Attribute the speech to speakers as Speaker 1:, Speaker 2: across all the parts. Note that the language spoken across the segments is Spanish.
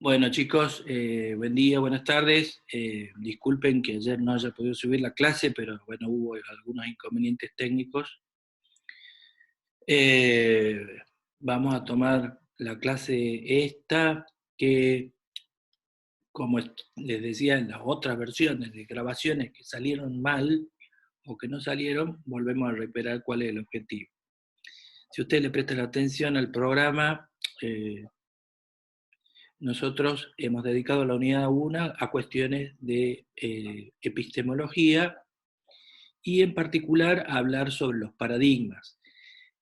Speaker 1: Bueno chicos, buen día, buenas tardes. Disculpen que ayer no haya podido subir la clase, pero bueno, hubo algunos inconvenientes técnicos. Eh, Vamos a tomar la clase esta, que como les decía en las otras versiones de grabaciones que salieron mal o que no salieron, volvemos a reiterar cuál es el objetivo. Si ustedes le prestan atención al programa, nosotros hemos dedicado la unidad 1 a cuestiones de epistemología y en particular a hablar sobre los paradigmas.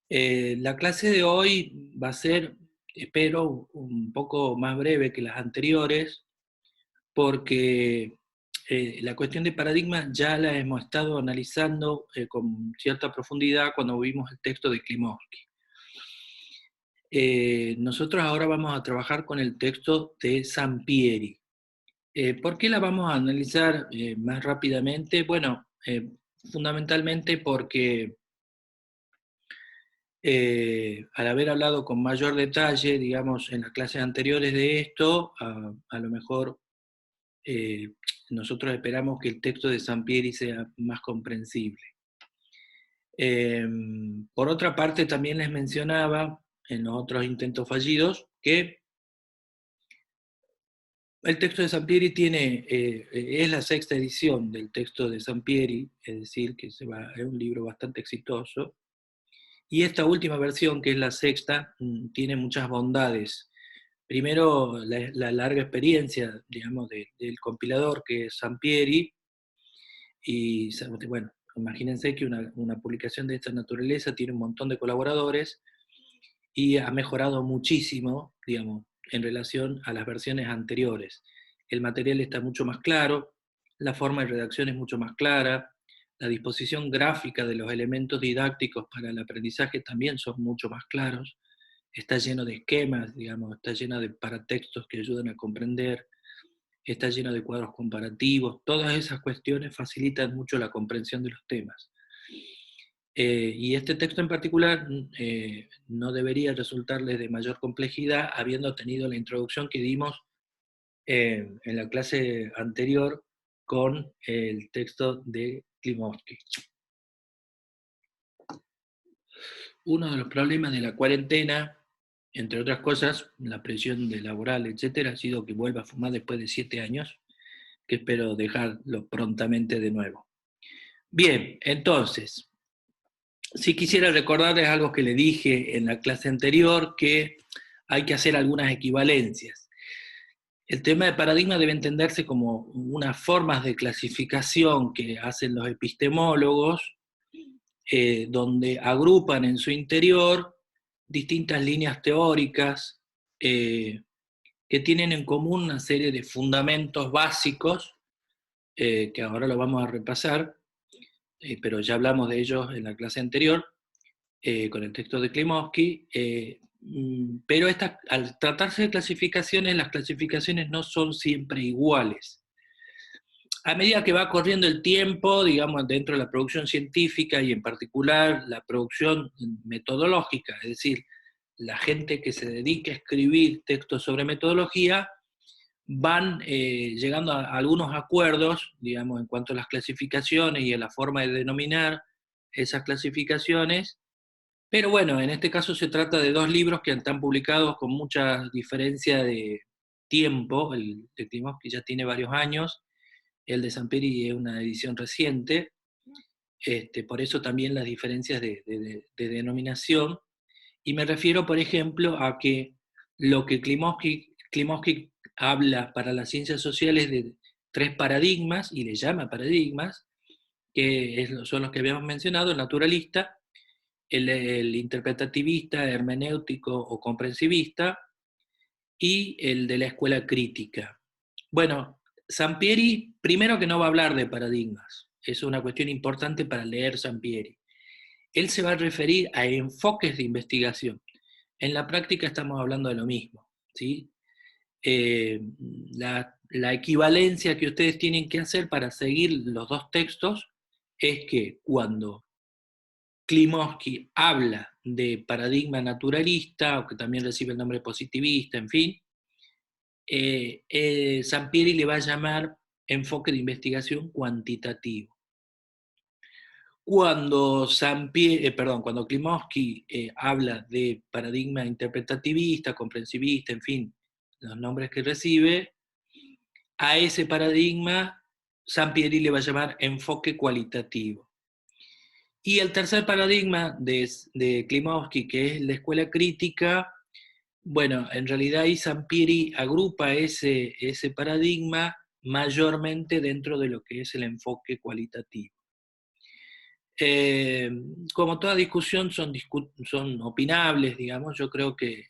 Speaker 1: La clase de hoy va a ser, espero, un poco más breve que las anteriores, porque la cuestión de paradigmas ya la hemos estado analizando con cierta profundidad cuando vimos el texto de Klimovsky. Nosotros ahora vamos a trabajar con el texto de Sampieri. ¿Por qué la vamos a analizar más rápidamente? Bueno, fundamentalmente porque al haber hablado con mayor detalle, digamos, en las clases anteriores de esto, a lo mejor nosotros esperamos que el texto de Sampieri sea más comprensible. Por otra parte, también les mencionaba en los otros intentos fallidos que el texto de Sampieri es la sexta edición del texto de Sampieri, es decir, que es un libro bastante exitoso, y esta última versión, que es la sexta, tiene muchas bondades. Primero, la larga experiencia, digamos, del compilador, que es Sampieri, y bueno, imagínense que una publicación de esta naturaleza tiene un montón de colaboradores, y ha mejorado muchísimo, digamos, en relación a las versiones anteriores. El material está mucho más claro, la forma de redacción es mucho más clara, la disposición gráfica de los elementos didácticos para el aprendizaje también son mucho más claros, está lleno de esquemas, digamos, está lleno de paratextos que ayudan a comprender, está lleno de cuadros comparativos, todas esas cuestiones facilitan mucho la comprensión de los temas. Y este texto en particular no debería resultarles de mayor complejidad, habiendo tenido la introducción que dimos en la clase anterior con el texto de Klimovsky. Uno de los problemas de la cuarentena, entre otras cosas, la presión de laboral, etcétera, ha sido que vuelva a fumar después de 7 años, que espero dejarlo prontamente de nuevo. Bien, entonces, sí quisiera recordarles algo que le dije en la clase anterior, que hay que hacer algunas equivalencias. El tema de paradigma debe entenderse como unas formas de clasificación que hacen los epistemólogos, donde agrupan en su interior distintas líneas teóricas que tienen en común una serie de fundamentos básicos, que ahora lo vamos a repasar, pero ya hablamos de ellos en la clase anterior, con el texto de Klimovsky, pero al tratarse de clasificaciones, las clasificaciones no son siempre iguales. A medida que va corriendo el tiempo, digamos, dentro de la producción científica y en particular la producción metodológica, es decir, la gente que se dedica a escribir textos sobre metodología, van llegando a algunos acuerdos, digamos, en cuanto a las clasificaciones y a la forma de denominar esas clasificaciones. Pero bueno, en este caso se trata de dos libros que están publicados con mucha diferencia de tiempo. El de Klimovsky ya tiene varios años, el de Sampieri es una edición reciente, por eso también las diferencias de denominación. Y me refiero, por ejemplo, a que lo que Klimovsky habla para las ciencias sociales de 3 paradigmas, y le llama paradigmas, que son los que habíamos mencionado: el naturalista, el interpretativista, hermenéutico o comprensivista, y el de la escuela crítica. Bueno, Sampieri, primero que no va a hablar de paradigmas, es una cuestión importante para leer Sampieri. Él se va a referir a enfoques de investigación. En la práctica estamos hablando de lo mismo, ¿sí? La equivalencia que ustedes tienen que hacer para seguir los dos textos es que cuando Klimovsky habla de paradigma naturalista, o que también recibe el nombre positivista, en fin, Sampieri le va a llamar enfoque de investigación cuantitativo. Cuando cuando Klimovsky habla de paradigma interpretativista, comprensivista, en fin, los nombres que recibe, a ese paradigma Sampieri le va a llamar enfoque cualitativo. Y el tercer paradigma de Klimovsky, que es la escuela crítica, bueno, en realidad ahí Sampieri agrupa ese paradigma mayormente dentro de lo que es el enfoque cualitativo. Eh, Como toda discusión son opinables, digamos. Yo creo que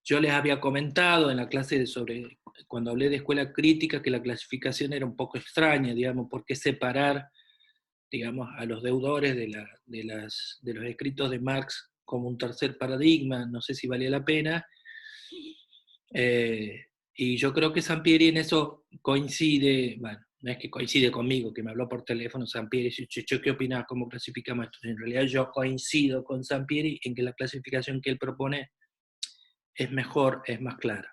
Speaker 1: yo les había comentado en la clase cuando hablé de escuela crítica, que la clasificación era un poco extraña, digamos, por qué separar, digamos, a los deudores de los escritos de Marx como un tercer paradigma. No sé si valía la pena. Y yo creo que Sampieri en eso coincide, bueno, no es que coincide conmigo, que me habló por teléfono Sampieri, y dice, ¿qué opinás? ¿Cómo clasificamos esto? En realidad yo coincido con Sampieri en que la clasificación que él propone es mejor, es más clara.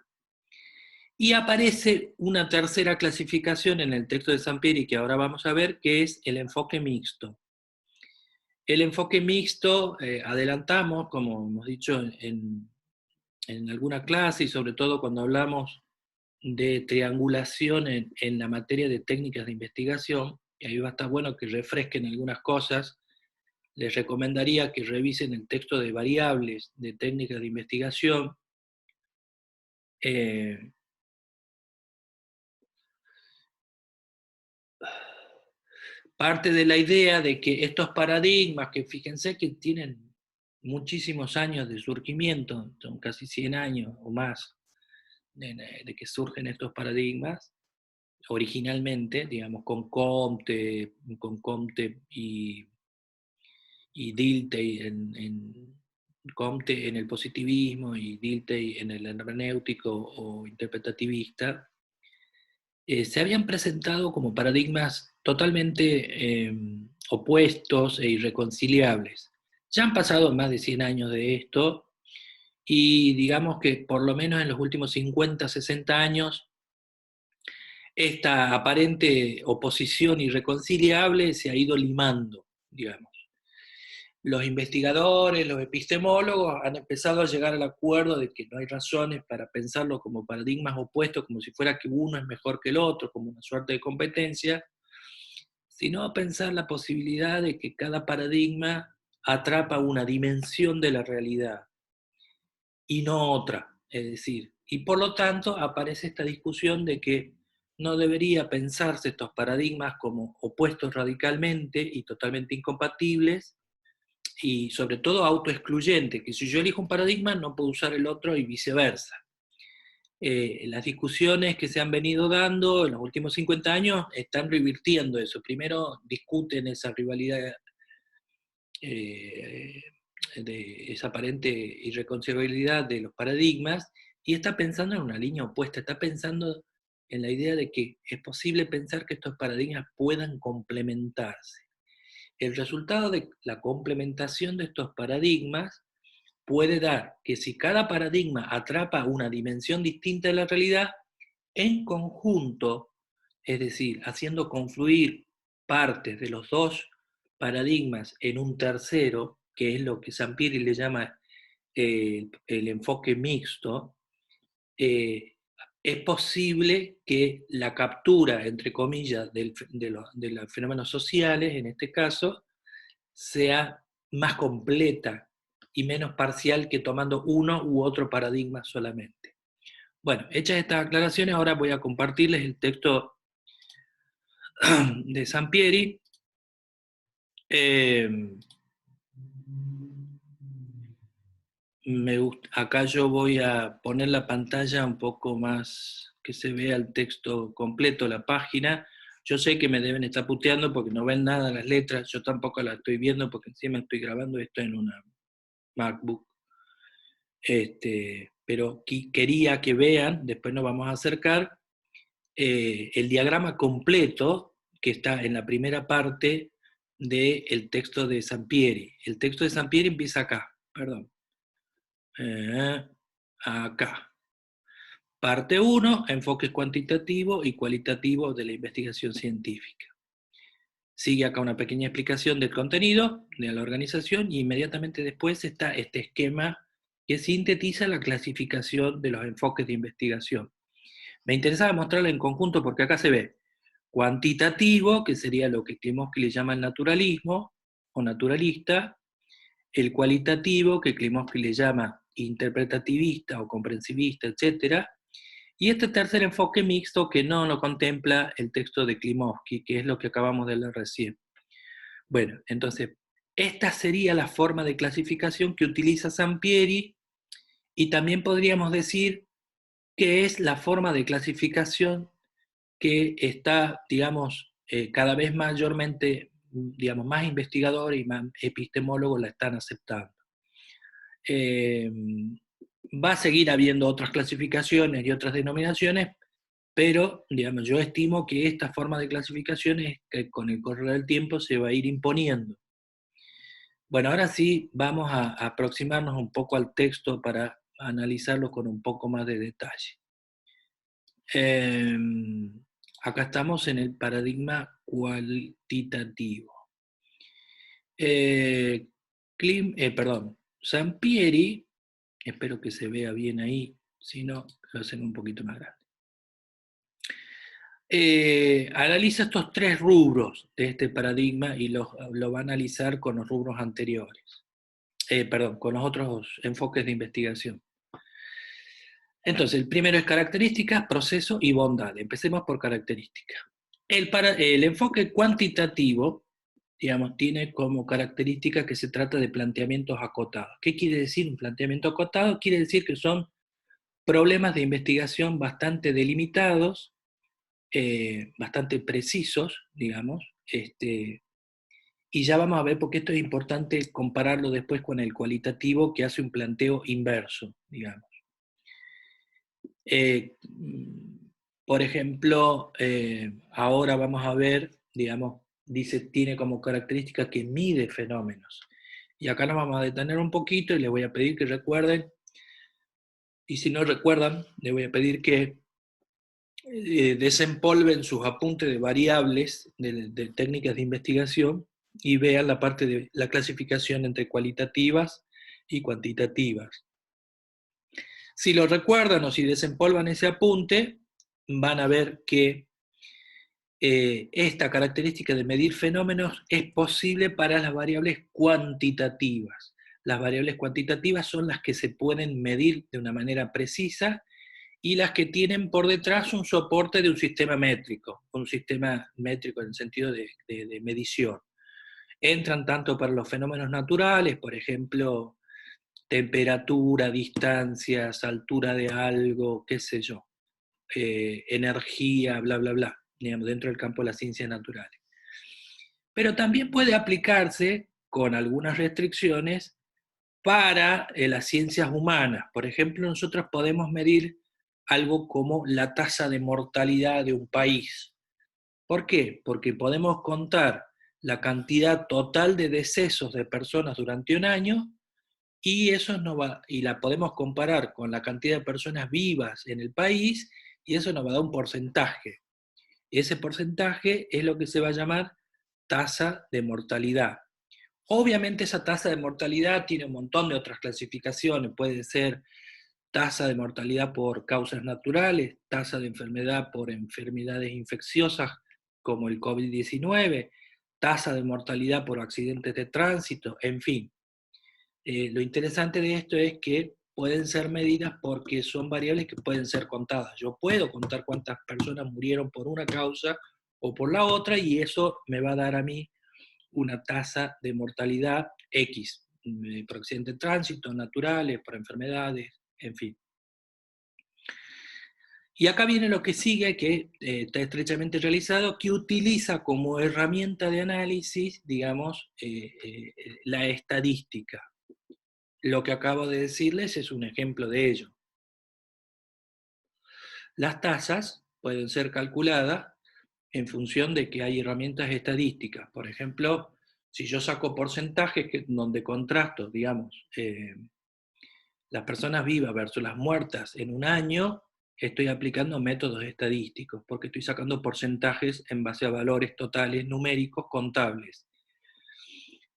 Speaker 1: Y aparece una tercera clasificación en el texto de Sampieri que ahora vamos a ver, que es el enfoque mixto. El enfoque mixto, adelantamos, como hemos dicho en alguna clase, y sobre todo cuando hablamos de triangulación en la materia de técnicas de investigación, y ahí va a estar bueno que refresquen algunas cosas. Les recomendaría que revisen el texto de variables de técnicas de investigación. Parte de la idea de que estos paradigmas, que fíjense que tienen muchísimos años de surgimiento, son casi 100 años o más de que surgen estos paradigmas, originalmente, digamos, con Comte y Dilthey Comte en el positivismo y Dilthey en el hermenéutico o interpretativista, se habían presentado como paradigmas totalmente opuestos e irreconciliables. Ya han pasado más de 100 años de esto y digamos que por lo menos en los últimos 50, 60 años, esta aparente oposición irreconciliable se ha ido limando, digamos. Los investigadores, los epistemólogos han empezado a llegar al acuerdo de que no hay razones para pensarlo como paradigmas opuestos, como si fuera que uno es mejor que el otro, como una suerte de competencia, sino a pensar la posibilidad de que cada paradigma atrapa una dimensión de la realidad y no otra. Es decir, y por lo tanto aparece esta discusión de que no debería pensarse estos paradigmas como opuestos radicalmente y totalmente incompatibles, y sobre todo autoexcluyente, que si yo elijo un paradigma no puedo usar el otro y viceversa. Las discusiones que se han venido dando en los últimos 50 años están revirtiendo eso. Primero discuten esa rivalidad, eh, de esa aparente irreconciliabilidad de los paradigmas, y está pensando en una línea opuesta, está pensando en la idea de que es posible pensar que estos paradigmas puedan complementarse. El resultado de la complementación de estos paradigmas puede dar que si cada paradigma atrapa una dimensión distinta de la realidad, en conjunto, es decir, haciendo confluir partes de los dos paradigmas en un tercero, que es lo que Sampieri le llama el enfoque mixto, es posible que la captura, entre comillas, de los fenómenos sociales, en este caso, sea más completa y menos parcial que tomando uno u otro paradigma solamente. Bueno, hechas estas aclaraciones, ahora voy a compartirles el texto de Sampieri. Acá yo voy a poner la pantalla un poco más, que se vea el texto completo, la página. Yo sé que me deben estar puteando porque no ven nada las letras, yo tampoco las estoy viendo porque encima estoy grabando esto en una MacBook. Pero quería que vean, después nos vamos a acercar, el diagrama completo que está en la primera parte del texto de Sampieri. El texto de Sampieri empieza acá, perdón. Acá. Parte 1, enfoques cuantitativo y cualitativo de la investigación científica. Sigue acá una pequeña explicación del contenido, de la organización, y inmediatamente después está este esquema que sintetiza la clasificación de los enfoques de investigación. Me interesaba mostrarla en conjunto porque acá se ve cuantitativo, que sería lo que Klimovsky le llama el naturalismo o naturalista, el cualitativo, que Klimovsky le llama interpretativista o comprensivista, etc. Y este tercer enfoque mixto que no lo contempla el texto de Klimovsky, que es lo que acabamos de leer recién. Bueno, entonces, esta sería la forma de clasificación que utiliza Sampieri, y también podríamos decir que es la forma de clasificación que está, digamos, cada vez mayormente, digamos, más investigadores y más epistemólogos la están aceptando. Va a seguir habiendo otras clasificaciones y otras denominaciones, pero, digamos, yo estimo que esta forma de clasificación es que con el correr del tiempo se va a ir imponiendo. Bueno, ahora sí vamos a aproximarnos un poco al texto para analizarlo con un poco más de detalle. Acá estamos en el paradigma cualitativo. Sampieri, espero que se vea bien ahí, si no, lo hacen un poquito más grande. Analiza estos tres rubros de este paradigma y lo va a analizar con los rubros anteriores. Con los otros enfoques de investigación. Entonces, el primero es características, proceso y bondad. Empecemos por características. El enfoque cuantitativo, digamos, tiene como característica que se trata de planteamientos acotados. ¿Qué quiere decir un planteamiento acotado? Quiere decir que son problemas de investigación bastante delimitados, bastante precisos, digamos, y ya vamos a ver por qué esto es importante compararlo después con el cualitativo, que hace un planteo inverso, digamos. Por ejemplo, ahora vamos a ver, digamos, dice, tiene como característica que mide fenómenos. Y acá nos vamos a detener un poquito y les voy a pedir que recuerden, y si no recuerdan, les voy a pedir que desempolven sus apuntes de variables de técnicas de investigación y vean la parte de la clasificación entre cualitativas y cuantitativas. Si lo recuerdan o si desempolvan ese apunte, van a ver que esta característica de medir fenómenos es posible para las variables cuantitativas. Las variables cuantitativas son las que se pueden medir de una manera precisa y las que tienen por detrás un soporte de un sistema métrico en el sentido de medición. Entran tanto para los fenómenos naturales, por ejemplo, temperatura, distancias, altura de algo, qué sé yo, energía, bla, bla, bla, digamos, dentro del campo de las ciencias naturales. Pero también puede aplicarse, con algunas restricciones, para las ciencias humanas. Por ejemplo, nosotros podemos medir algo como la tasa de mortalidad de un país. ¿Por qué? Porque podemos contar la cantidad total de decesos de personas durante un año y y la podemos comparar con la cantidad de personas vivas en el país y eso nos va a dar un porcentaje. Ese porcentaje es lo que se va a llamar tasa de mortalidad. Obviamente esa tasa de mortalidad tiene un montón de otras clasificaciones, puede ser tasa de mortalidad por causas naturales, tasa de enfermedad por enfermedades infecciosas como el COVID-19, tasa de mortalidad por accidentes de tránsito, en fin. Lo interesante de esto es que pueden ser medidas porque son variables que pueden ser contadas. Yo puedo contar cuántas personas murieron por una causa o por la otra y eso me va a dar a mí una tasa de mortalidad X, por accidentes de tránsito, naturales, por enfermedades, en fin. Y acá viene lo que sigue, que está estrechamente realizado, que utiliza como herramienta de análisis, digamos, la estadística. Lo que acabo de decirles es un ejemplo de ello. Las tasas pueden ser calculadas en función de que hay herramientas estadísticas. Por ejemplo, si yo saco porcentajes donde contrasto, digamos, las personas vivas versus las muertas en un año, estoy aplicando métodos estadísticos, porque estoy sacando porcentajes en base a valores totales numéricos contables.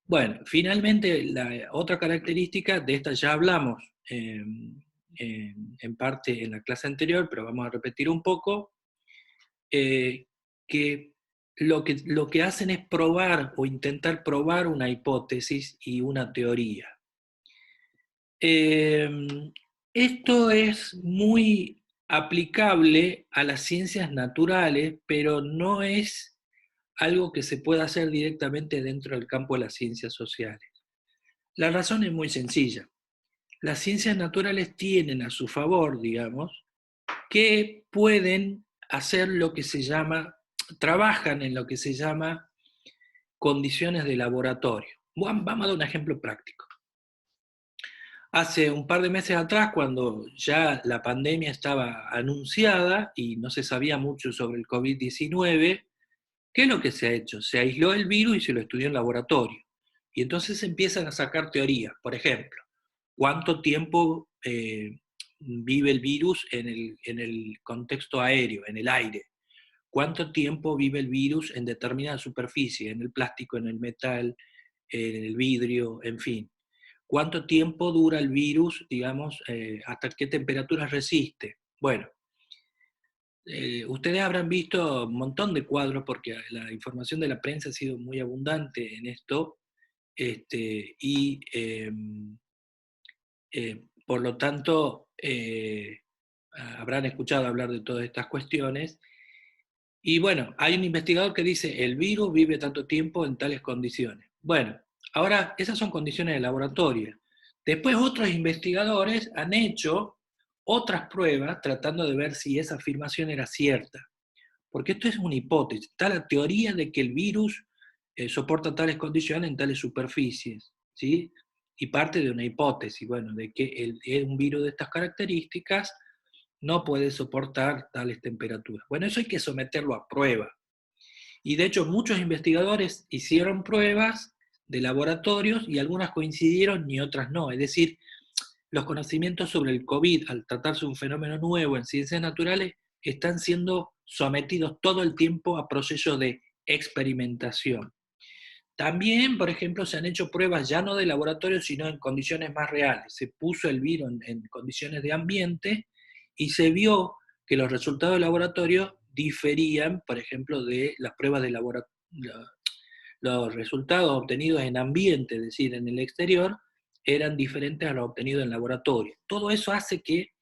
Speaker 1: Bueno, finalmente, la otra característica, de esta ya hablamos en parte en la clase anterior, pero vamos a repetir un poco, que lo que hacen es probar o intentar probar una hipótesis y una teoría. Esto es muy aplicable a las ciencias naturales, pero no es algo que se pueda hacer directamente dentro del campo de las ciencias sociales. La razón es muy sencilla. Las ciencias naturales tienen a su favor, digamos, que pueden hacer lo que se llama, trabajan en lo que se llama condiciones de laboratorio. Vamos a dar un ejemplo práctico. Hace un par de meses atrás, cuando ya la pandemia estaba anunciada y no se sabía mucho sobre el COVID-19, ¿qué es lo que se ha hecho? Se aisló el virus y se lo estudió en laboratorio. Y entonces empiezan a sacar teorías. Por ejemplo, ¿cuánto tiempo vive el virus en el contexto aéreo, en el aire? ¿Cuánto tiempo vive el virus en determinada superficie, en el plástico, en el metal, en el vidrio, en fin? ¿Cuánto tiempo dura el virus, digamos, hasta qué temperaturas resiste? Bueno, ustedes habrán visto un montón de cuadros porque la información de la prensa ha sido muy abundante en esto, y por lo tanto habrán escuchado hablar de todas estas cuestiones. Y bueno, hay un investigador que dice, el virus vive tanto tiempo en tales condiciones. Bueno, ahora esas son condiciones de laboratorio. Después otros investigadores han hecho otras pruebas tratando de ver si esa afirmación era cierta. Porque esto es una hipótesis. Está la teoría de que el virus soporta tales condiciones en tales superficies, ¿sí? Y parte de una hipótesis, bueno, de que un virus de estas características no puede soportar tales temperaturas. Bueno, eso hay que someterlo a prueba. Y de hecho muchos investigadores hicieron pruebas de laboratorios y algunas coincidieron y otras no. Es decir, los conocimientos sobre el COVID, al tratarse de un fenómeno nuevo en ciencias naturales, están siendo sometidos todo el tiempo a procesos de experimentación. También, por ejemplo, se han hecho pruebas ya no de laboratorio, sino en condiciones más reales. Se puso el virus en condiciones de ambiente y se vio que los resultados de laboratorio diferían, por ejemplo, de las pruebas de laboratorio. Los resultados obtenidos en ambiente, es decir, en el exterior, eran diferentes a los obtenidos en laboratorio. Todo eso hace que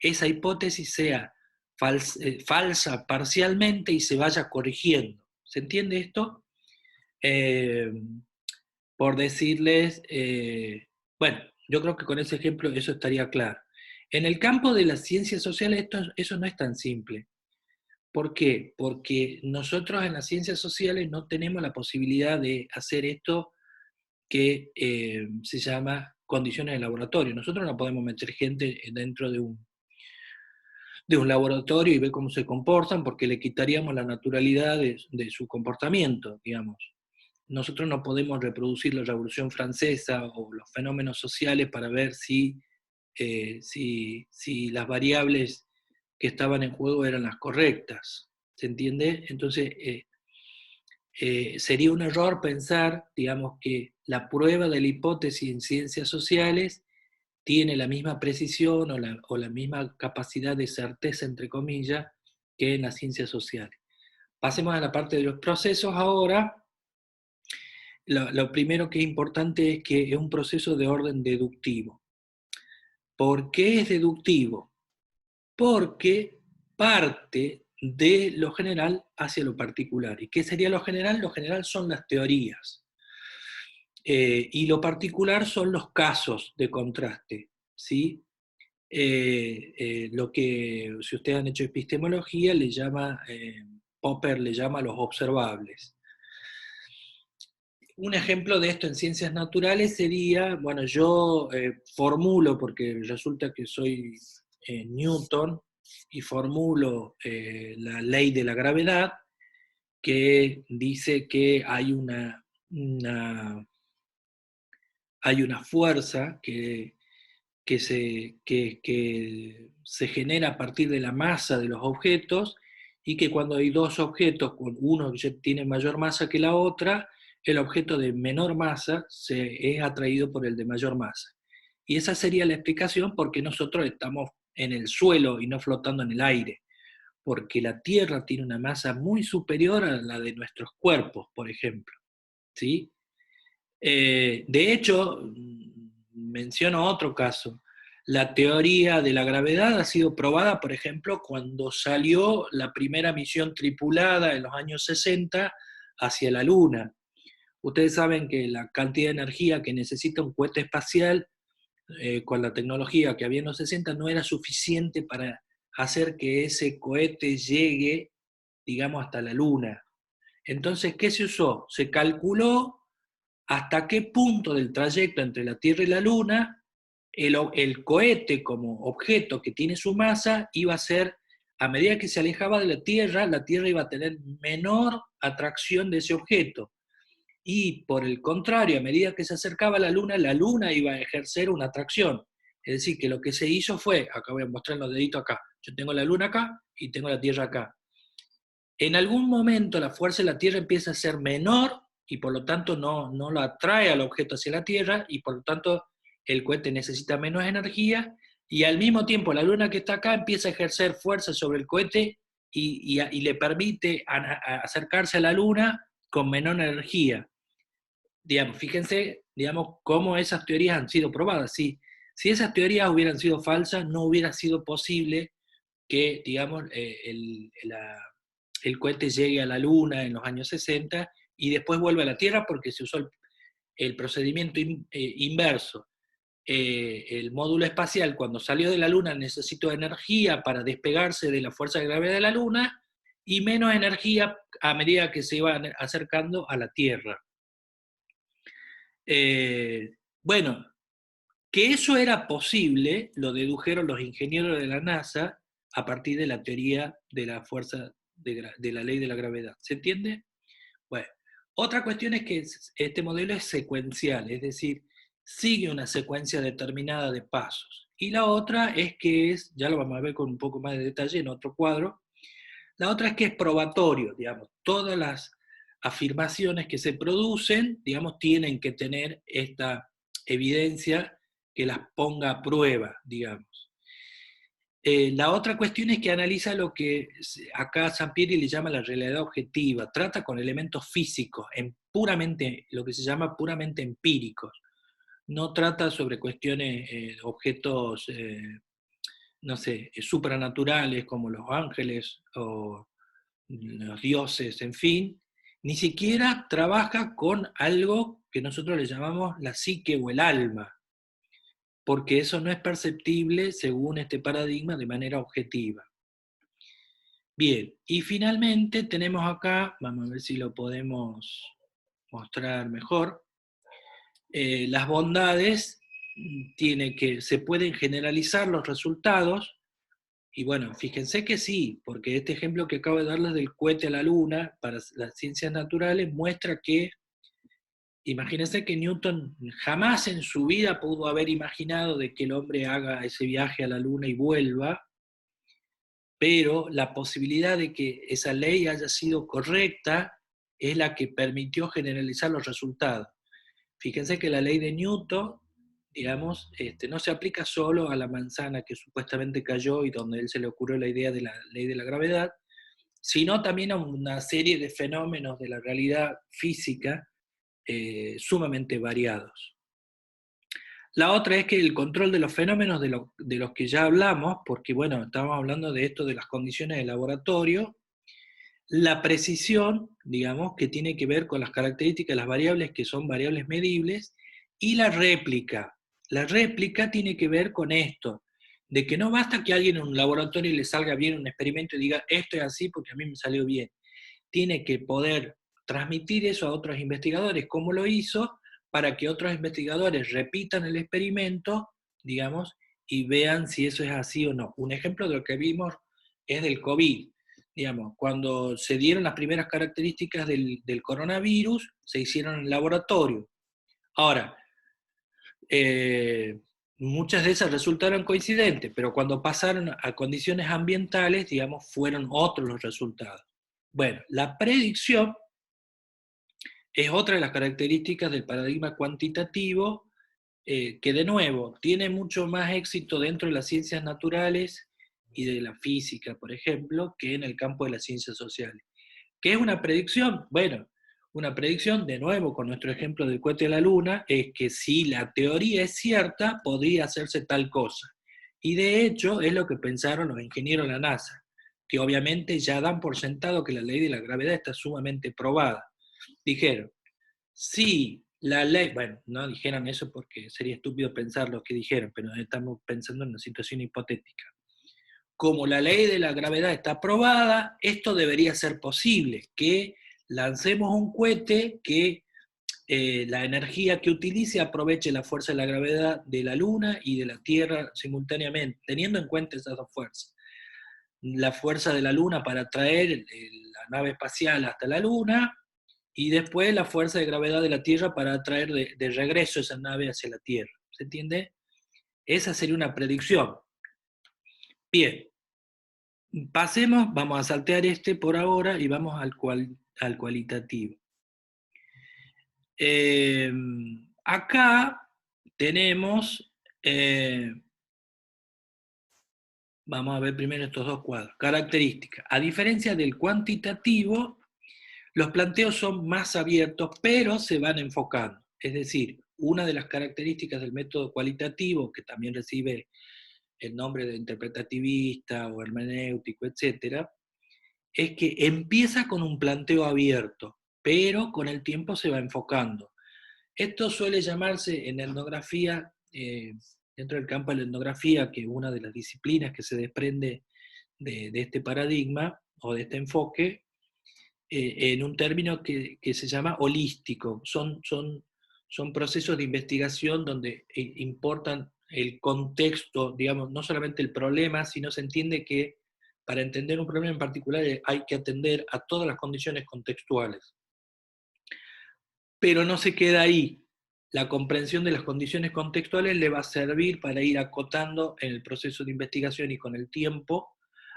Speaker 1: esa hipótesis sea falsa parcialmente y se vaya corrigiendo. ¿Se entiende esto? Eh, por decirles, bueno, yo creo que con ese ejemplo eso estaría claro. En el campo de las ciencias sociales eso no es tan simple. ¿Por qué? Porque nosotros en las ciencias sociales no tenemos la posibilidad de hacer esto que se llama condiciones de laboratorio. Nosotros no podemos meter gente dentro de un laboratorio y ver cómo se comportan porque le quitaríamos la naturalidad de su comportamiento, digamos. Nosotros no podemos reproducir la Revolución Francesa o los fenómenos sociales para ver si las variables que estaban en juego eran las correctas. ¿Se entiende? Entonces, sería un error pensar, digamos, que la prueba de la hipótesis en ciencias sociales tiene la misma precisión o la misma capacidad de certeza, entre comillas, que en las ciencias sociales. Pasemos a la parte de los procesos ahora. Lo primero que es importante es que es un proceso de orden deductivo. ¿Por qué es deductivo? Porque parte de lo general hacia lo particular. ¿Y qué sería lo general? Lo general son las teorías. Y lo particular son los casos de contraste, ¿sí? Lo que, si ustedes han hecho epistemología, Popper le llama los observables. Un ejemplo de esto en ciencias naturales sería, bueno, yo formulo, porque resulta que soy Newton, y formulo la ley de la gravedad, que dice que hay una fuerza que se genera a partir de la masa de los objetos, y que cuando hay dos objetos, con uno que tiene mayor masa que la otra, el objeto de menor masa es atraído por el de mayor masa. Y esa sería la explicación por qué nosotros estamos en el suelo y no flotando en el aire, porque la Tierra tiene una masa muy superior a la de nuestros cuerpos, por ejemplo. ¿Sí? De hecho, menciono otro caso. La teoría de la gravedad ha sido probada, por ejemplo, cuando salió la primera misión tripulada en los años 60 hacia la Luna. Ustedes saben que la cantidad de energía que necesita un cohete espacial con la tecnología que había en los 60 no era suficiente para hacer que ese cohete llegue, digamos, hasta la Luna. Entonces, ¿qué se usó? Se calculó hasta qué punto del trayecto entre la Tierra y la Luna el cohete como objeto que tiene su masa iba a ser, a medida que se alejaba de la Tierra iba a tener menor atracción de ese objeto. Y por el contrario, a medida que se acercaba a la Luna iba a ejercer una atracción. Es decir, que lo que se hizo fue, acá voy a mostrar los deditos acá, yo tengo la Luna acá y tengo la Tierra acá. En algún momento la fuerza de la Tierra empieza a ser menor y por lo tanto no lo atrae al objeto hacia la Tierra y por lo tanto el cohete necesita menos energía y al mismo tiempo la Luna que está acá empieza a ejercer fuerza sobre el cohete y le permite acercarse a la Luna con menor energía. Digamos, fíjense, digamos, cómo esas teorías han sido probadas. Si esas teorías hubieran sido falsas, no hubiera sido posible que, digamos, el cohete llegue a la Luna en los años 60 y después vuelva a la Tierra porque se usó el procedimiento inverso. El módulo espacial cuando salió de la Luna necesitó energía para despegarse de la fuerza de gravedad de la Luna y menos energía a medida que se iban acercando a la Tierra. Bueno, que eso era posible lo dedujeron los ingenieros de la NASA a partir de la teoría de la fuerza de la ley de la gravedad. ¿Se entiende? Bueno, otra cuestión es que este modelo es secuencial, es decir, sigue una secuencia determinada de pasos. Y la otra es que es, ya lo vamos a ver con un poco más de detalle en otro cuadro, la otra es que es probatorio, digamos, todas las afirmaciones que se producen, digamos, tienen que tener esta evidencia que las ponga a prueba, digamos. La otra cuestión es que analiza lo que acá Sampieri le llama la realidad objetiva, trata con elementos físicos, puramente, lo que se llama puramente empíricos. No trata sobre cuestiones, objetos, no sé, supranaturales como los ángeles o los dioses, en fin, ni siquiera trabaja con algo que nosotros le llamamos la psique o el alma, porque eso no es perceptible según este paradigma de manera objetiva. Bien, y finalmente tenemos acá, vamos a ver si lo podemos mostrar mejor, las bondades, se pueden generalizar los resultados. Y bueno, fíjense que sí, porque este ejemplo que acabo de darles del cohete a la Luna para las ciencias naturales muestra que, imagínense que Newton jamás en su vida pudo haber imaginado de que el hombre haga ese viaje a la Luna y vuelva, pero la posibilidad de que esa ley haya sido correcta es la que permitió generalizar los resultados. Fíjense que la ley de Newton, digamos, no se aplica solo a la manzana que supuestamente cayó y donde a él se le ocurrió la idea de la ley de la gravedad, sino también a una serie de fenómenos de la realidad física sumamente variados. La otra es que el control de los fenómenos de los que ya hablamos, porque bueno, estábamos hablando de esto de las condiciones de laboratorio, la precisión, digamos, que tiene que ver con las características de las variables que son variables medibles, y la réplica. La réplica tiene que ver con esto, de que no basta que alguien en un laboratorio le salga bien un experimento y diga, esto es así porque a mí me salió bien. Tiene que poder transmitir eso a otros investigadores, como lo hizo, para que otros investigadores repitan el experimento, digamos, y vean si eso es así o no. Un ejemplo de lo que vimos es del COVID. Digamos, cuando se dieron las primeras características del coronavirus, se hicieron en laboratorio. Ahora, muchas de esas resultaron coincidentes, pero cuando pasaron a condiciones ambientales, digamos, fueron otros los resultados. Bueno, la predicción es otra de las características del paradigma cuantitativo, que de nuevo tiene mucho más éxito dentro de las ciencias naturales y de la física, por ejemplo, que en el campo de las ciencias sociales. ¿Qué es una predicción? Bueno, una predicción, de nuevo, con nuestro ejemplo del cohete a la Luna, es que si la teoría es cierta, podría hacerse tal cosa. Y de hecho, es lo que pensaron los ingenieros de la NASA, que obviamente ya dan por sentado que la ley de la gravedad está sumamente probada. Dijeron, si la ley, bueno, no dijeron eso porque sería estúpido pensar lo que dijeron, pero estamos pensando en una situación hipotética. Como la ley de la gravedad está probada, esto debería ser posible, que lancemos un cohete que la energía que utilice aproveche la fuerza de la gravedad de la Luna y de la Tierra simultáneamente, teniendo en cuenta esas dos fuerzas. La fuerza de la Luna para traer la nave espacial hasta la Luna, y después la fuerza de gravedad de la Tierra para traer de regreso esa nave hacia la Tierra. ¿Se entiende? Esa sería una predicción. Bien, pasemos, vamos a saltear este por ahora y vamos al cualitativo. Acá tenemos, vamos a ver primero estos dos cuadros, características. A diferencia del cuantitativo, los planteos son más abiertos, pero se van enfocando. Es decir, una de las características del método cualitativo, que también recibe el nombre de interpretativista o hermenéutico, etc., es que empieza con un planteo abierto, pero con el tiempo se va enfocando. Esto suele llamarse en etnografía, dentro del campo de la etnografía, que es una de las disciplinas que se desprende de este paradigma o de este enfoque, en un término que se llama holístico. Son procesos de investigación donde importan el contexto, digamos, no solamente el problema, sino se entiende que para entender un problema en particular hay que atender a todas las condiciones contextuales. Pero no se queda ahí. La comprensión de las condiciones contextuales le va a servir para ir acotando en el proceso de investigación y con el tiempo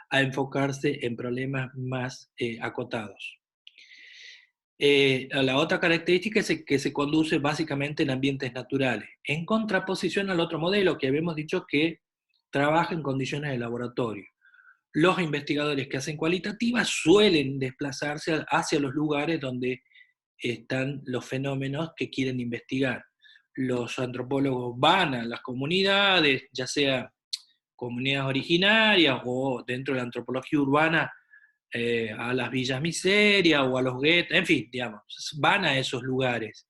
Speaker 1: a enfocarse en problemas más acotados. La otra característica es que se conduce básicamente en ambientes naturales, en contraposición al otro modelo que habíamos dicho que trabaja en condiciones de laboratorio. Los investigadores que hacen cualitativas suelen desplazarse hacia los lugares donde están los fenómenos que quieren investigar. Los antropólogos van a las comunidades, ya sea comunidades originarias o dentro de la antropología urbana, a las villas miserias o a los guetos, en fin, digamos, van a esos lugares.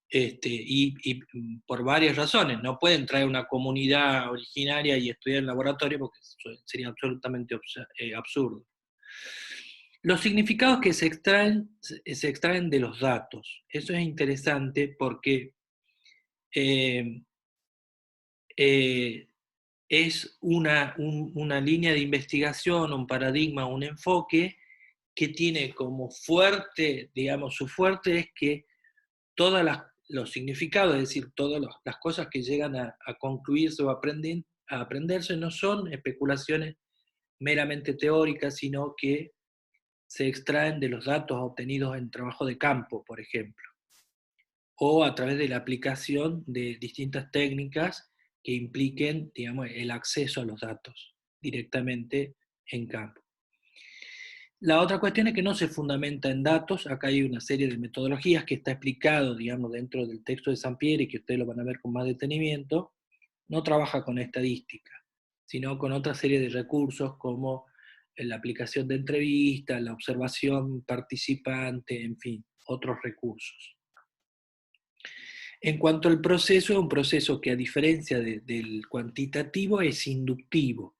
Speaker 1: Y por varias razones, no pueden traer una comunidad originaria y estudiar en laboratorio porque sería absolutamente absurdo. Los significados que se extraen de los datos. Eso es interesante porque eh, eh, es una línea de investigación, un paradigma, un enfoque que tiene como fuerte, digamos, su fuerte es que todos los significados, es decir, todas las cosas que llegan a concluirse o a aprenderse no son especulaciones meramente teóricas, sino que se extraen de los datos obtenidos en trabajo de campo, por ejemplo, o a través de la aplicación de distintas técnicas que impliquen, digamos, el acceso a los datos directamente en campo. La otra cuestión es que no se fundamenta en datos. Acá hay una serie de metodologías que está explicado, digamos, dentro del texto de Sampieri, y que ustedes lo van a ver con más detenimiento. No trabaja con estadística, sino con otra serie de recursos como la aplicación de entrevistas, la observación participante, en fin, otros recursos. En cuanto al proceso, es un proceso que a diferencia del cuantitativo es inductivo.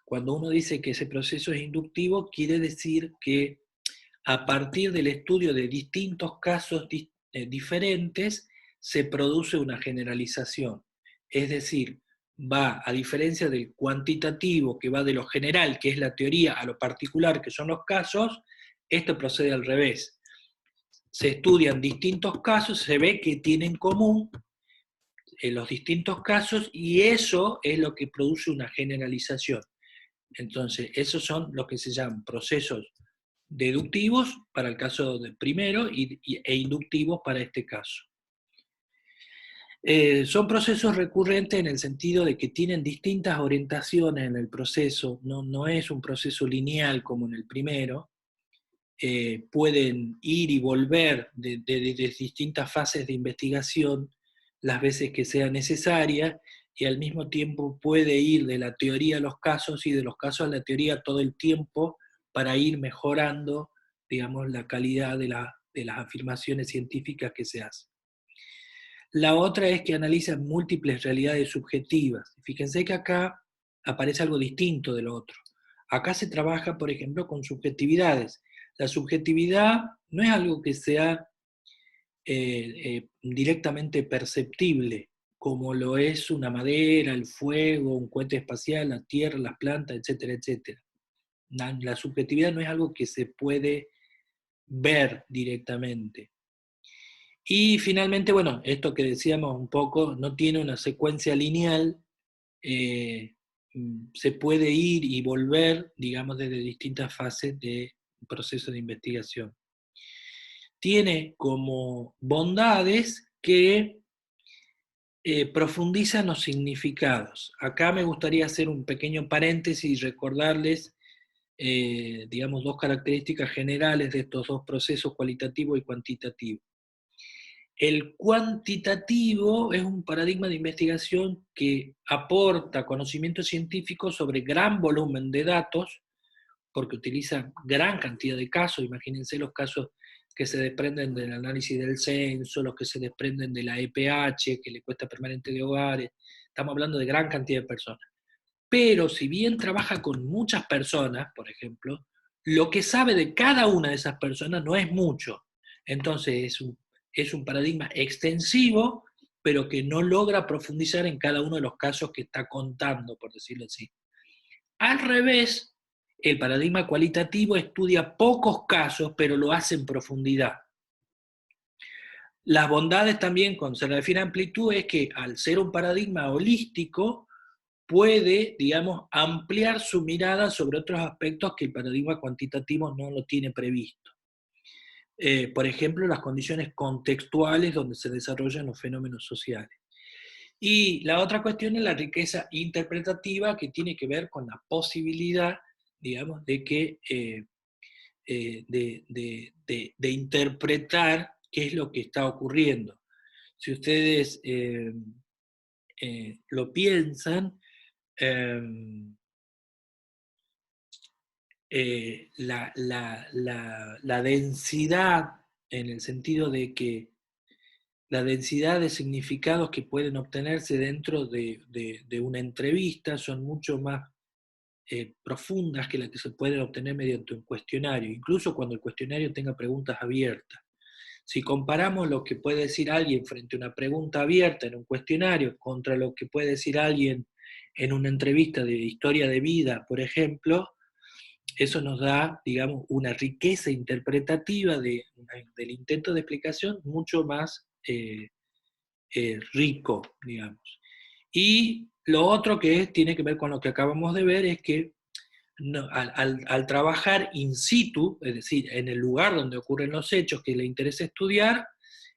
Speaker 1: Cuando uno dice que ese proceso es inductivo, quiere decir que a partir del estudio de distintos casos diferentes, se produce una generalización. Es decir, va, a diferencia del cuantitativo, que va de lo general, que es la teoría, a lo particular, que son los casos, esto procede al revés. Se estudian distintos casos, se ve que tienen en común los distintos casos, y eso es lo que produce una generalización. Entonces, esos son los que se llaman procesos deductivos para el caso del primero e inductivos para este caso. Son procesos recurrentes en el sentido de que tienen distintas orientaciones en el proceso, no es un proceso lineal como en el primero, pueden ir y volver de distintas fases de investigación las veces que sea necesaria, y al mismo tiempo puede ir de la teoría a los casos y de los casos a la teoría todo el tiempo para ir mejorando, digamos, la calidad de las afirmaciones científicas que se hacen. La otra es que analiza múltiples realidades subjetivas. Fíjense que acá aparece algo distinto de lo otro. Acá se trabaja, por ejemplo, con subjetividades. La subjetividad no es algo que sea directamente perceptible, como lo es una madera, el fuego, un cohete espacial, la tierra, las plantas, etcétera, etcétera. La subjetividad no es algo que se puede ver directamente. Y finalmente, bueno, esto que decíamos un poco, no tiene una secuencia lineal, se puede ir y volver, digamos, desde distintas fases del proceso de investigación. Tiene como bondades que profundizan los significados. Acá me gustaría hacer un pequeño paréntesis y recordarles, digamos, dos características generales de estos dos procesos, cualitativo y cuantitativo. El cuantitativo es un paradigma de investigación que aporta conocimiento científico sobre gran volumen de datos, porque utiliza gran cantidad de casos. Imagínense los casos que se desprenden del análisis del censo, los que se desprenden de la EPH, que le cuesta permanente de hogares. Estamos hablando de gran cantidad de personas. Pero si bien trabaja con muchas personas, por ejemplo, lo que sabe de cada una de esas personas no es mucho. Entonces es un paradigma extensivo, pero que no logra profundizar en cada uno de los casos que está contando, por decirlo así. Al revés, el paradigma cualitativo estudia pocos casos, pero lo hace en profundidad. Las bondades también, cuando se refiere a amplitud, es que al ser un paradigma holístico, puede, digamos, ampliar su mirada sobre otros aspectos que el paradigma cuantitativo no lo tiene previsto. Por ejemplo, las condiciones contextuales donde se desarrollan los fenómenos sociales. Y la otra cuestión es la riqueza interpretativa, que tiene que ver con la posibilidad, digamos, de que de interpretar qué es lo que está ocurriendo. Si ustedes lo piensan, la densidad, en el sentido de que la densidad de significados que pueden obtenerse dentro de una entrevista son mucho más profundas que las que se pueden obtener mediante un cuestionario, incluso cuando el cuestionario tenga preguntas abiertas. Si comparamos lo que puede decir alguien frente a una pregunta abierta en un cuestionario contra lo que puede decir alguien en una entrevista de historia de vida, por ejemplo, eso nos da, digamos, una riqueza interpretativa del intento de explicación mucho más rico, digamos. Y lo otro que tiene que ver con lo que acabamos de ver es que no, al trabajar in situ, es decir, en el lugar donde ocurren los hechos que le interesa estudiar,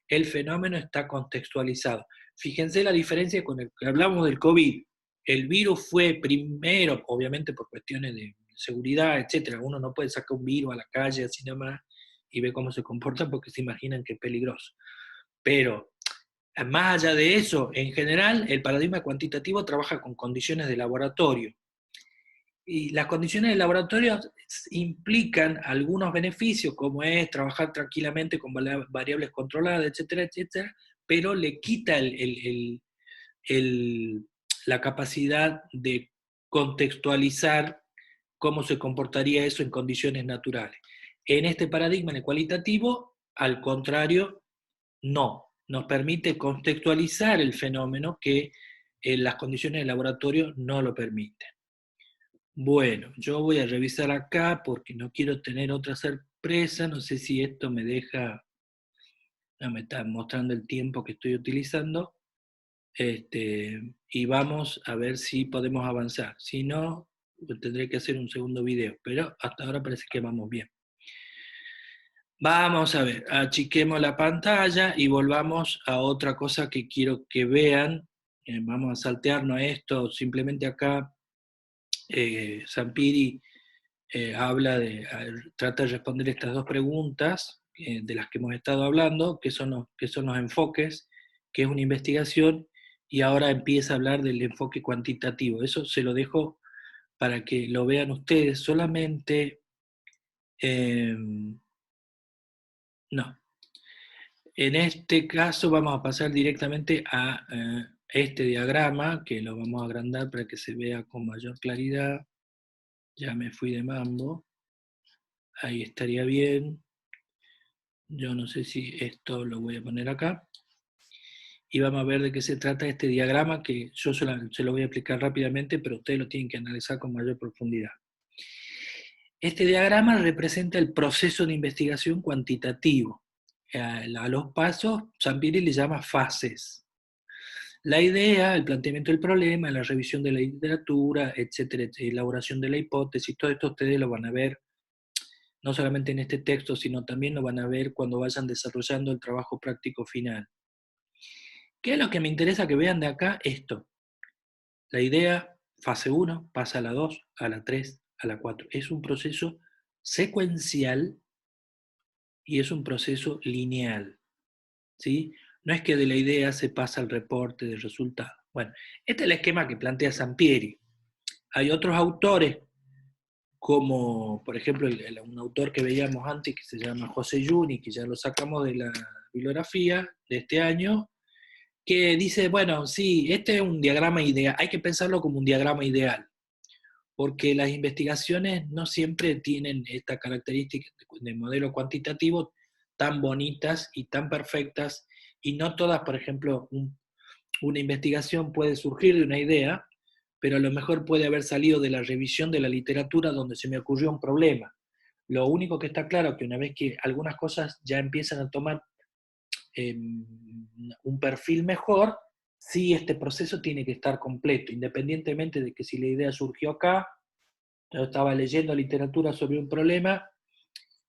Speaker 1: el fenómeno está contextualizado. Fíjense la diferencia con el que hablamos del COVID. El virus fue primero, obviamente por cuestiones de seguridad, etcétera. Uno no puede sacar un virus a la calle así nada más y ver cómo se comporta porque se imaginan que es peligroso. Pero más allá de eso, en general, el paradigma cuantitativo trabaja con condiciones de laboratorio. Y las condiciones de laboratorio implican algunos beneficios, como es trabajar tranquilamente con variables controladas, etcétera, etcétera, pero le quita la capacidad de contextualizar cómo se comportaría eso en condiciones naturales. En este paradigma, en el cualitativo, al contrario, no. Nos permite contextualizar el fenómeno que las condiciones de laboratorio no lo permiten. Bueno, yo voy a revisar acá porque no quiero tener otra sorpresa. No sé si esto me deja, no me está mostrando el tiempo que estoy utilizando. Y vamos a ver si podemos avanzar. Si no, tendré que hacer un segundo video, pero hasta ahora parece que vamos bien. Vamos a ver, achiquemos la pantalla y volvamos a otra cosa que quiero que vean. Vamos a saltearnos esto, simplemente acá Sampiri trata de responder estas dos preguntas de las que hemos estado hablando, que son los enfoques, que es una investigación, y ahora empieza a hablar del enfoque cuantitativo. Eso se lo dejo para que lo vean ustedes solamente. No. En este caso vamos a pasar directamente a este diagrama, que lo vamos a agrandar para que se vea con mayor claridad. Ya me fui de mambo. Ahí estaría bien. Yo no sé si esto lo voy a poner acá. Y vamos a ver de qué se trata este diagrama, que yo se lo voy a explicar rápidamente, pero ustedes lo tienen que analizar con mayor profundidad. Este diagrama representa el proceso de investigación cuantitativo. A los pasos, Sampiri le llama fases. La idea, el planteamiento del problema, la revisión de la literatura, etcétera, elaboración de la hipótesis, todo esto ustedes lo van a ver no solamente en este texto, sino también lo van a ver cuando vayan desarrollando el trabajo práctico final. ¿Qué es lo que me interesa que vean de acá? Esto. La idea, fase 1, pasa a la 2, a la 3, a la 4. Es un proceso secuencial y es un proceso lineal. ¿Sí? No es que de la idea se pasa al reporte de resultados. Bueno, este es el esquema que plantea Sampieri. Hay otros autores, como por ejemplo un autor que veíamos antes que se llama José Juni, que ya lo sacamos de la bibliografía de este año, que dice, bueno, sí, este es un diagrama ideal, hay que pensarlo como un diagrama ideal, porque las investigaciones no siempre tienen esta característica de modelo cuantitativo tan bonitas y tan perfectas, y no todas, por ejemplo, una investigación puede surgir de una idea, pero a lo mejor puede haber salido de la revisión de la literatura donde se me ocurrió un problema. Lo único que está claro es que una vez que algunas cosas ya empiezan a tomar un perfil mejor, sí este proceso tiene que estar completo, independientemente de que si la idea surgió acá, yo estaba leyendo literatura sobre un problema,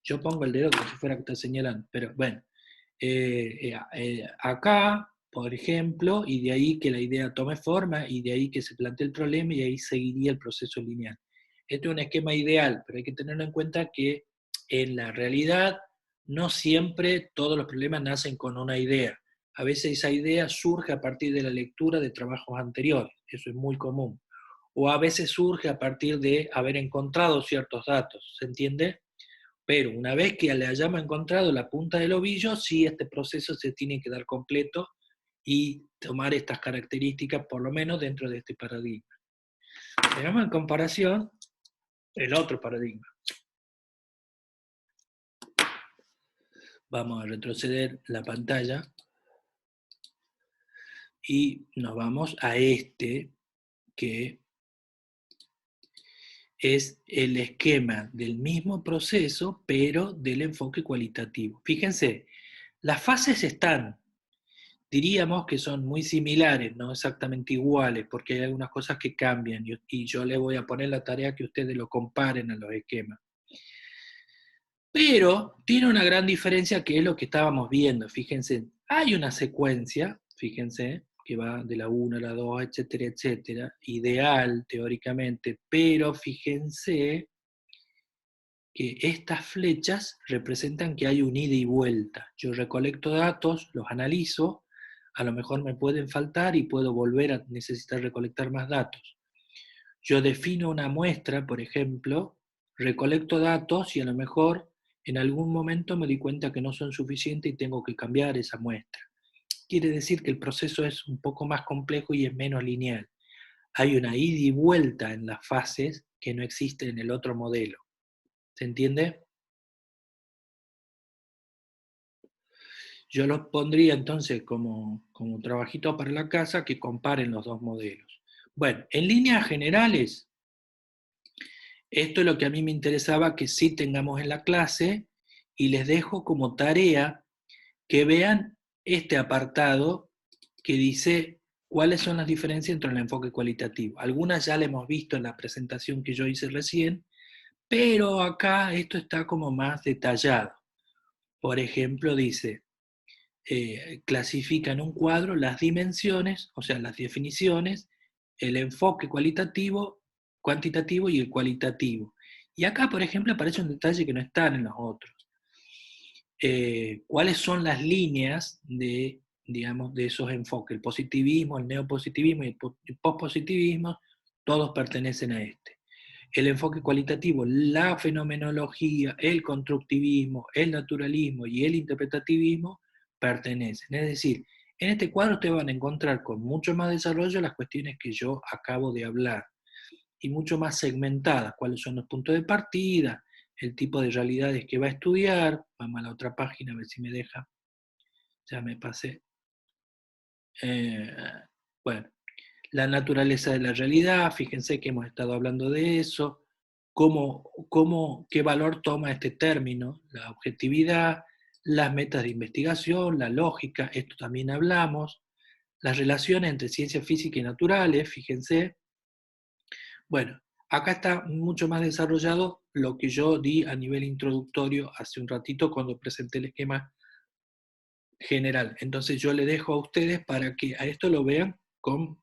Speaker 1: yo pongo el dedo como si fuera que está señalando, pero bueno, acá, por ejemplo, y de ahí que la idea tome forma, y de ahí que se plantee el problema, y ahí seguiría el proceso lineal. Este es un esquema ideal, pero hay que tenerlo en cuenta que en la realidad no siempre todos los problemas nacen con una idea. A veces esa idea surge a partir de la lectura de trabajos anteriores, eso es muy común. O a veces surge a partir de haber encontrado ciertos datos, ¿se entiende? Pero una vez que le hayamos encontrado la punta del ovillo, sí este proceso se tiene que dar completo y tomar estas características, por lo menos dentro de este paradigma. Veamos en comparación el otro paradigma. Vamos a retroceder la pantalla y nos vamos a este, que es el esquema del mismo proceso, pero del enfoque cualitativo. Fíjense, las fases están, diríamos que son muy similares, no exactamente iguales, porque hay algunas cosas que cambian, y yo les voy a poner la tarea que ustedes lo comparen a los esquemas. Pero tiene una gran diferencia que es lo que estábamos viendo, fíjense, hay una secuencia, fíjense, que va de la 1 a la 2, etcétera, etcétera, ideal teóricamente, pero fíjense que estas flechas representan que hay un ida y vuelta. Yo recolecto datos, los analizo, a lo mejor me pueden faltar y puedo volver a necesitar recolectar más datos. Yo defino una muestra, por ejemplo, recolecto datos y a lo mejor en algún momento me di cuenta que no son suficientes y tengo que cambiar esa muestra. Quiere decir que el proceso es un poco más complejo y es menos lineal. Hay una ida y vuelta en las fases que no existe en el otro modelo. ¿Se entiende? Yo los pondría entonces como trabajito para la casa que comparen los dos modelos. Bueno, en líneas generales, esto es lo que a mí me interesaba que sí tengamos en la clase, y les dejo como tarea que vean este apartado que dice ¿Cuáles son las diferencias entre el enfoque cualitativo? Algunas ya las hemos visto en la presentación que yo hice recién, pero acá esto está como más detallado. Por ejemplo, dice, clasifica en un cuadro las dimensiones, o sea, las definiciones, el enfoque cuantitativo y el cualitativo. Y acá, por ejemplo, aparece un detalle que no está en los otros. ¿Cuáles son las líneas de, digamos, de esos enfoques? El positivismo, el neopositivismo y el pospositivismo, todos pertenecen a este. El enfoque cualitativo, la fenomenología, el constructivismo, el naturalismo y el interpretativismo pertenecen. Es decir, en este cuadro ustedes van a encontrar con mucho más desarrollo las cuestiones que yo acabo de hablar y mucho más segmentadas, cuáles son los puntos de partida, el tipo de realidades que va a estudiar. Vamos a la otra página a ver si me deja. Ya me pasé. Bueno, la naturaleza de la realidad, fíjense que hemos estado hablando de eso, qué valor toma este término, la objetividad, las metas de investigación, la lógica, esto también hablamos, las relaciones entre ciencia física y naturales, fíjense. Bueno, acá está mucho más desarrollado lo que yo di a nivel introductorio hace un ratito cuando presenté el esquema general. Entonces yo le dejo a ustedes para que a esto lo vean con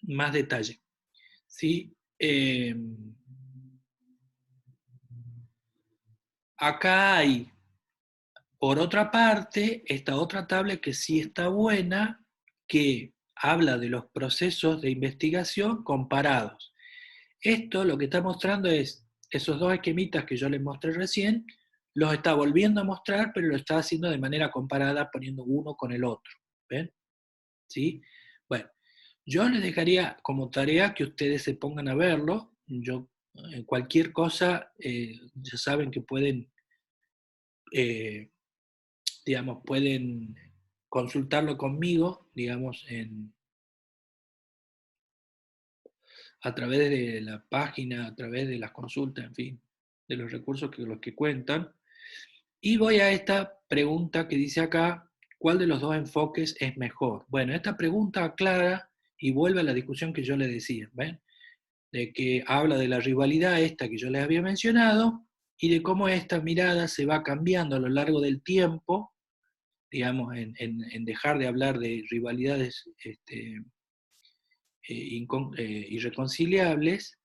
Speaker 1: más detalle. ¿Sí? Acá hay, por otra parte, esta otra tabla que sí está buena, que habla de los procesos de investigación comparados. Esto lo que está mostrando es esos dos esquemitas que yo les mostré recién, los está volviendo a mostrar, pero lo está haciendo de manera comparada, poniendo uno con el otro. ¿Ven? ¿Sí? Bueno, yo les dejaría como tarea que ustedes se pongan a verlo. Yo, cualquier cosa, ya saben que pueden, eh, digamos, pueden consultarlo conmigo, digamos, a través de la página, a través de las consultas, en fin, de los recursos que los que cuentan. Y voy a esta pregunta que dice acá, ¿cuál de los dos enfoques es mejor? Bueno, esta pregunta aclara y vuelve a la discusión que yo le decía, ¿ven? De que habla de la rivalidad esta que yo les había mencionado y de cómo esta mirada se va cambiando a lo largo del tiempo, digamos, en dejar de hablar de rivalidades irreconciliables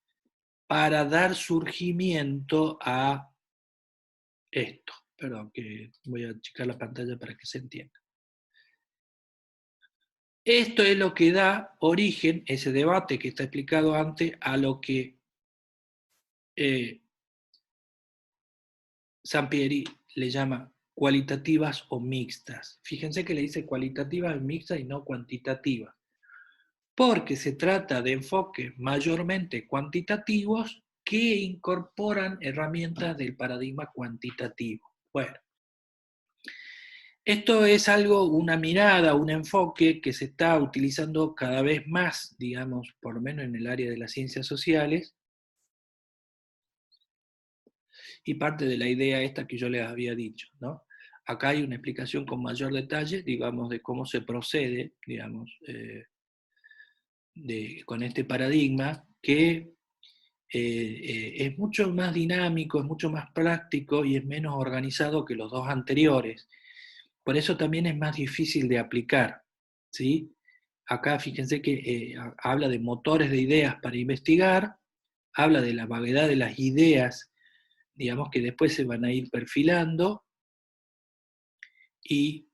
Speaker 1: para dar surgimiento a esto. Perdón, que voy a achicar la pantalla para que se entienda. Esto es lo que da origen, ese debate que está explicado antes, a lo que Sampieri le llama cualitativas o mixtas. Fíjense que le dice cualitativas y mixtas y no cuantitativas, porque se trata de enfoques mayormente cuantitativos que incorporan herramientas del paradigma cuantitativo. Bueno, esto es algo, una mirada, un enfoque que se está utilizando cada vez más, digamos, por lo menos en el área de las ciencias sociales, y parte de la idea esta que yo les había dicho, ¿no? Acá hay una explicación con mayor detalle, digamos, de cómo se procede, digamos, con este paradigma, que es mucho más dinámico, es mucho más práctico y es menos organizado que los dos anteriores. Por eso también es más difícil de aplicar, ¿sí? Acá fíjense que habla de motores de ideas para investigar, habla de la vaguedad de las ideas, digamos, que después se van a ir perfilando, y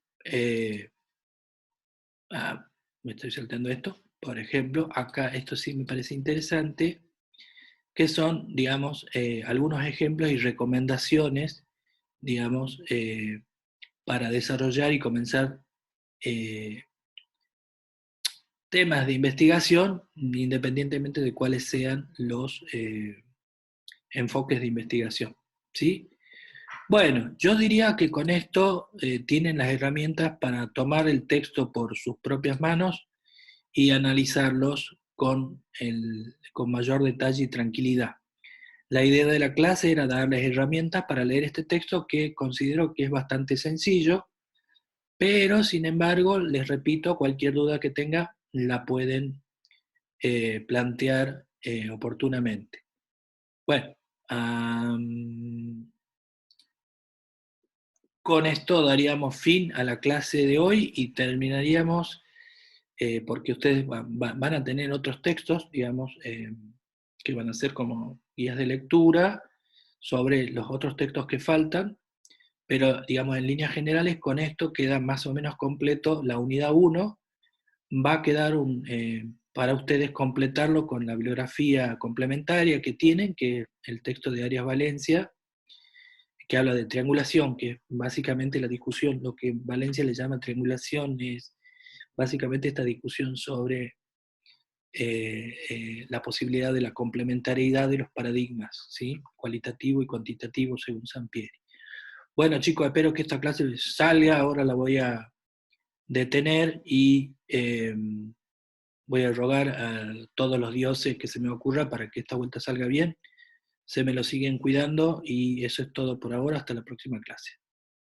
Speaker 1: me estoy saltando esto, por ejemplo, acá esto sí me parece interesante, que son, digamos, algunos ejemplos y recomendaciones, digamos, para desarrollar y comenzar temas de investigación, independientemente de cuáles sean los enfoques de investigación. ¿Sí? Bueno, yo diría que con esto tienen las herramientas para tomar el texto por sus propias manos y analizarlos con mayor detalle y tranquilidad. La idea de la clase era darles herramientas para leer este texto que considero que es bastante sencillo, pero sin embargo, les repito, cualquier duda que tenga, la pueden plantear oportunamente. Bueno, con esto daríamos fin a la clase de hoy y terminaríamos, porque ustedes van a tener otros textos, digamos, que van a ser como guías de lectura sobre los otros textos que faltan, pero digamos en líneas generales con esto queda más o menos completo la unidad 1. Va a quedar para ustedes completarlo con la bibliografía complementaria que tienen, que es el texto de Arias Valencia, que habla de triangulación, que es básicamente la discusión, lo que Valencia le llama triangulación, es básicamente esta discusión sobre la posibilidad de la complementariedad de los paradigmas, ¿sí? Cualitativo y cuantitativo según Sampieri. Bueno chicos, espero que esta clase les salga, ahora la voy a detener y voy a rogar a todos los dioses que se me ocurra para que esta vuelta salga bien. Se me lo siguen cuidando y eso es todo por ahora. Hasta la próxima clase.